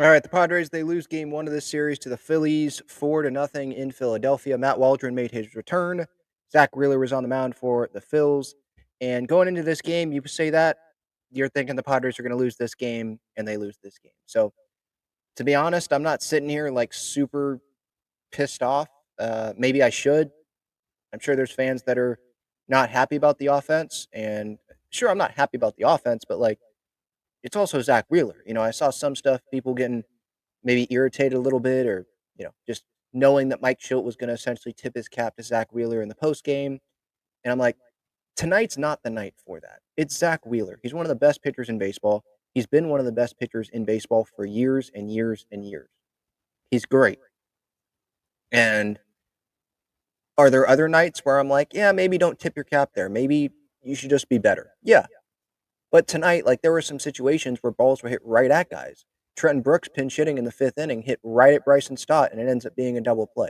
All right, the Padres, they lose game one of this series to the Phillies, 4-0 in Philadelphia. Matt Waldron made his return. Zack Wheeler was on the mound for the Phils. And going into this game, you say that, you're thinking the Padres are going to lose this game, and they lose this game. So, to be honest, I'm not sitting here like super pissed off. Maybe I should. I'm sure there's fans that are not happy about the offense. And sure, I'm not happy about the offense, but like, it's also Zack Wheeler. I saw some stuff, people getting maybe irritated a little bit or, just knowing that Mike Schilt was going to essentially tip his cap to Zack Wheeler in the post game. And I'm like, tonight's not the night for that. It's Zack Wheeler. He's one of the best pitchers in baseball. He's been one of the best pitchers in baseball for years and years and years. He's great. And are there other nights where I'm like, yeah, maybe don't tip your cap there. Maybe you should just be better. Yeah. But tonight, like, there were some situations where balls were hit right at guys. Trenton Brooks pinch hitting in the fifth inning hit right at Bryson Stott, and it ends up being a double play.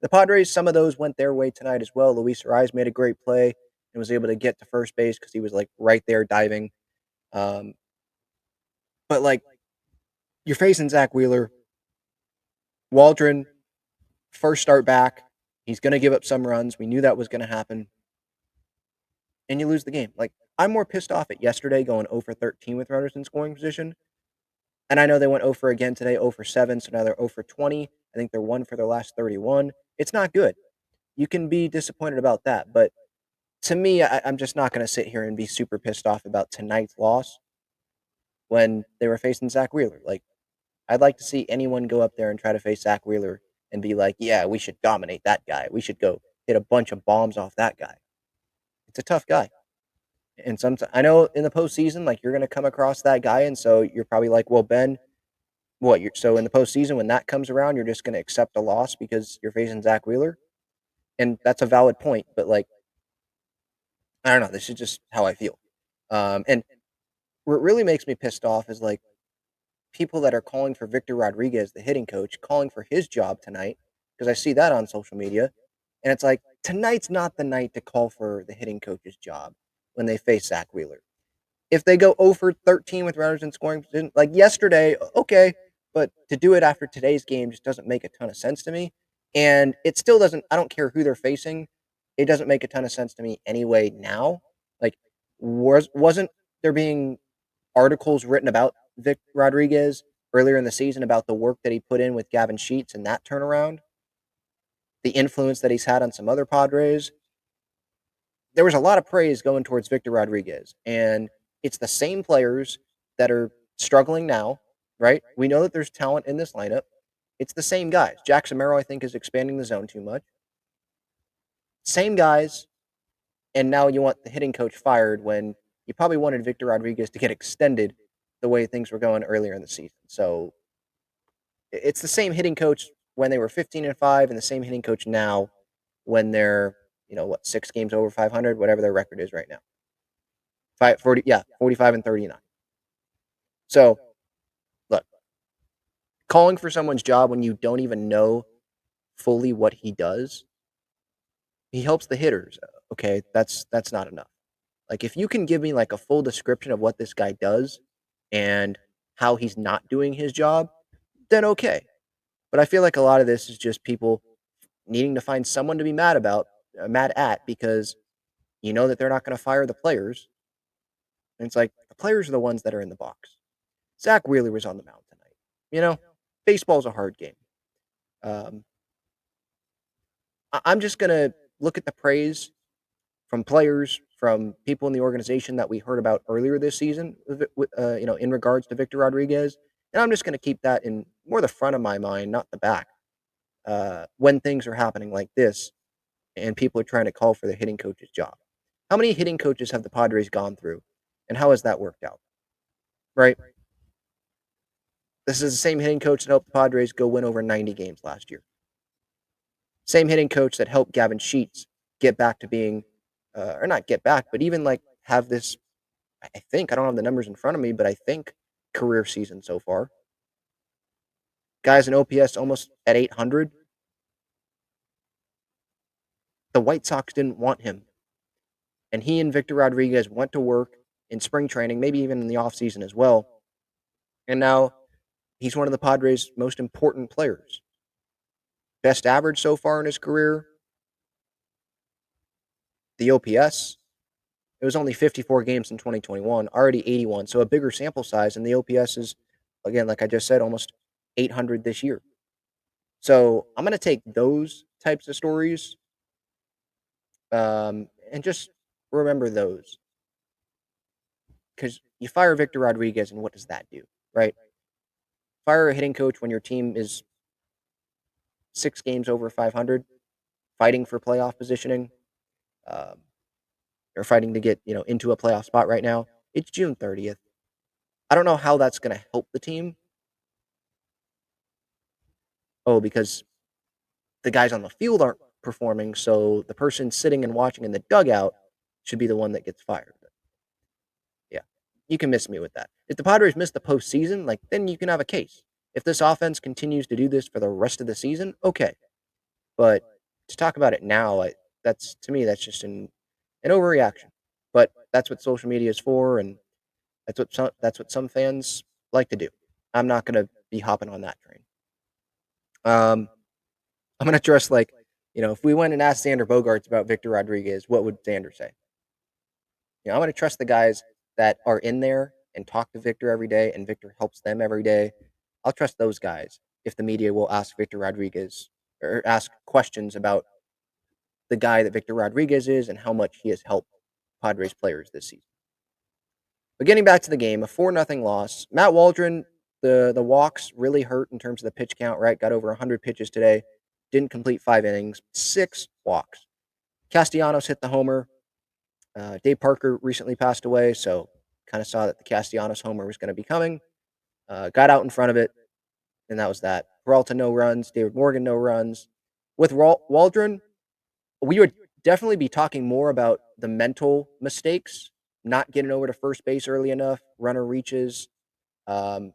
The Padres, some of those went their way tonight as well. Luis Ariz made a great play and was able to get to first base because he was like right there diving. Um, but like, you're facing Zack Wheeler, Waldron, first start back. He's going to give up some runs. We knew that was going to happen, and you lose the game. Like, I'm more pissed off at yesterday going 0 for 13 with runners in scoring position. And I know they went 0 for again today, 0 for 7, so now they're 0 for 20. I think they're 1 for their last 31. It's not good. You can be disappointed about that, but to me, I'm just not going to sit here and be super pissed off about tonight's loss when they were facing Zack Wheeler. Like, I'd like to see anyone go up there and try to face Zack Wheeler and be like, yeah, we should dominate that guy. We should go hit a bunch of bombs off that guy. It's a tough guy. And sometimes I know in the postseason, like, you're going to come across that guy, and so you're probably like, well, Ben, so in the postseason when that comes around, you're just going to accept a loss because you're facing Zack Wheeler, and that's a valid point. But like, I don't know, this is just how I feel. And what really makes me pissed off is like people that are calling for Victor Rodriguez, the hitting coach, calling for his job tonight because I see that on social media, and it's like tonight's not the night to call for the hitting coach's job when they face Zack Wheeler. If they go 0 for 13 with runners in scoring position, like yesterday, okay, but to do it after today's game just doesn't make a ton of sense to me. And it still doesn't, I don't care who they're facing. It doesn't make a ton of sense to me anyway now. Like, wasn't there being articles written about Vic Rodriguez earlier in the season about the work that he put in with Gavin Sheets and that turnaround? The influence that he's had on some other Padres. There was a lot of praise going towards Victor Rodriguez, and it's the same players that are struggling now, right? We know that there's talent in this lineup. It's the same guys. Jack Samaro, I think, is expanding the zone too much. Same guys, and now you want the hitting coach fired when you probably wanted Victor Rodriguez to get extended the way things were going earlier in the season. So it's the same hitting coach when they were 15-5, and the same hitting coach now when they're 6 games over 500, whatever their record is right now. 45-39. So, look, calling for someone's job when you don't even know fully what he does, he helps the hitters. Okay, that's not enough. Like, if you can give me like a full description of what this guy does and how he's not doing his job, then okay. But I feel like a lot of this is just people needing to find someone to be mad at because you know that they're not going to fire the players. And it's like the players are the ones that are in the box. Zack Wheeler was on the mound tonight. Baseball's a hard game. Um, I'm just gonna look at the praise from players, from people in the organization that we heard about earlier this season, in regards to Victor Rodriguez, and I'm just gonna keep that in more the front of my mind, not the back. When things are happening like this, and people are trying to call for the hitting coach's job. How many hitting coaches have the Padres gone through, and how has that worked out? Right. This is the same hitting coach that helped the Padres go win over 90 games last year. Same hitting coach that helped Gavin Sheets get back to being, or not get back, but even like have this, I think, I don't have the numbers in front of me, but I think career season so far. Guys in OPS almost at 800. The White Sox didn't want him. And he and Victor Rodriguez went to work in spring training, maybe even in the offseason as well. And now He's one of the Padres' most important players. Best average so far in his career, the OPS. It was only 54 games in 2021, already 81, so a bigger sample size, and the OPS is, again, like I just said, almost 800 this year. So I'm going to take those types of stories and just remember those because you fire Victor Rodriguez, and what does that do, right? Fire a hitting coach when your team is 6 games over 500, fighting for playoff positioning. Um, they're fighting to get into a playoff spot right now. It's June 30th. I don't know how that's going to help the team. Oh, because the guys on the field aren't performing, so the person sitting and watching in the dugout should be the one that gets fired. Yeah, you can miss me with that. If the Padres miss the postseason, like then you can have a case. If this offense continues to do this for the rest of the season, okay. But to talk about it now, that's to me that's just an overreaction. But that's what social media is for, and that's what some fans like to do. I'm not gonna be hopping on that train. Um, I'm gonna trust if we went and asked Xander Bogaerts about Victor Rodriguez, what would Xander say? I'm gonna trust the guys that are in there and talk to Victor every day, and Victor helps them every day. I'll trust those guys if the media will ask Victor Rodriguez or ask questions about the guy that Victor Rodriguez is and how much he has helped Padres players this season. But getting back to the game, a 4-0 loss. Matt Waldron, the walks really hurt in terms of the pitch count, right? Got over 100 pitches today. Didn't complete 5 innings, 6 walks. Castellanos hit the homer. Dave Parker recently passed away, so kind of saw that the Castellanos homer was going to be coming. Got out in front of it, and that was that. Peralta, no runs. David Morgan, no runs. With Waldron, we would definitely be talking more about the mental mistakes, not getting over to first base early enough, runner reaches. Um,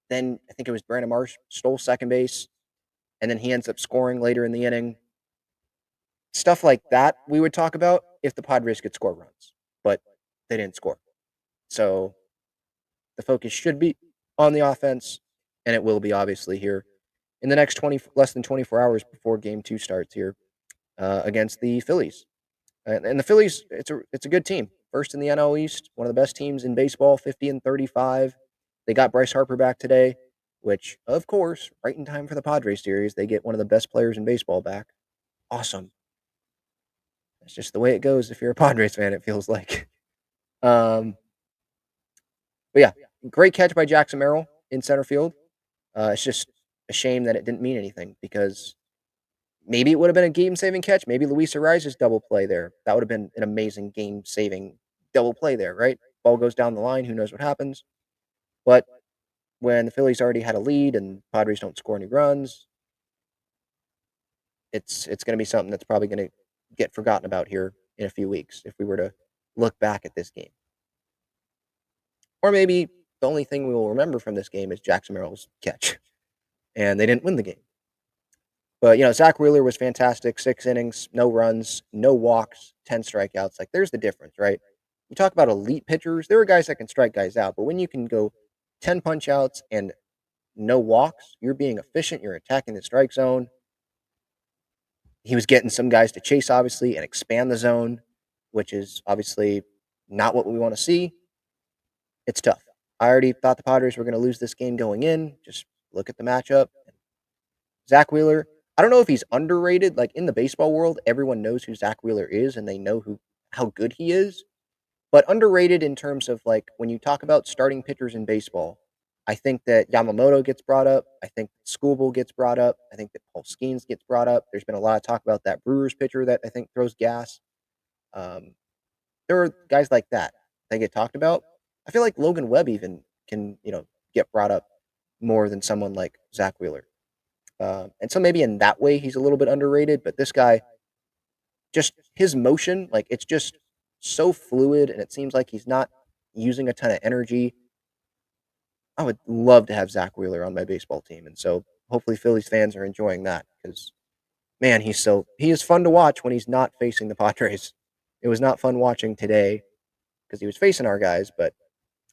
then I think it was Brandon Marsh stole second base, and then he ends up scoring later in the inning. Stuff like that we would talk about if the Padres could score runs, but they didn't score. So the focus should be on the offense, and it will be obviously here in the next less than 24 hours before Game 2 starts here against the Phillies. And the Phillies, it's a good team. First in the NL East, one of the best teams in baseball, 50-35. They got Bryce Harper back today, which, of course, right in time for the Padres series, they get one of the best players in baseball back. Awesome. That's just the way it goes if you're a Padres fan, it feels like. But yeah, great catch by Jackson Merrill in center field. It's just a shame that it didn't mean anything because maybe it would have been a game-saving catch. Maybe Luis Ariza's double play there. That would have been an amazing game-saving double play there, right? Ball goes down the line. Who knows what happens? But when the Phillies already had a lead and Padres don't score any runs, it's going to be something that's probably going to get forgotten about here in a few weeks if we were to look back at this game. Or maybe the only thing we will remember from this game is Jackson Merrill's catch, and they didn't win the game. But, Zack Wheeler was fantastic. 6 innings, no runs, no walks, 10 strikeouts. Like, there's the difference, right? You talk about elite pitchers. There are guys that can strike guys out. But when you can go 10 punch-outs and no walks, you're being efficient. You're attacking the strike zone. He was getting some guys to chase, obviously, and expand the zone, which is obviously not what we want to see. It's tough. I already thought the Padres were going to lose this game going in. Just look at the matchup. Zack Wheeler, I don't know if he's underrated. Like in the baseball world, everyone knows who Zack Wheeler is and they know how good he is. But underrated in terms of like when you talk about starting pitchers in baseball, I think that Yamamoto gets brought up. I think Skubal gets brought up. I think that Paul Skeens gets brought up. There's been a lot of talk about that Brewers pitcher that I think throws gas. Um, there are guys like that get talked about. I feel like Logan Webb even can get brought up more than someone like Zack Wheeler. And so maybe in that way he's a little bit underrated, but this guy, just his motion, like it's just so fluid and it seems like he's not using a ton of energy. I would love to have Zack Wheeler on my baseball team. And so hopefully Phillies fans are enjoying that because, man, he is fun to watch when he's not facing the Padres. It was not fun watching today because he was facing our guys, but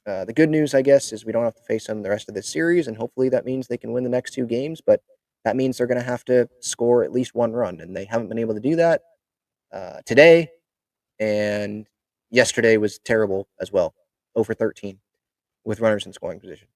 The good news, I guess, is we don't have to face them the rest of this series, and hopefully that means they can win the next 2 games, but that means they're gonna have to score at least 1 run, and they haven't been able to do that, today, and yesterday was terrible as well, 0 for 13 with runners in scoring position.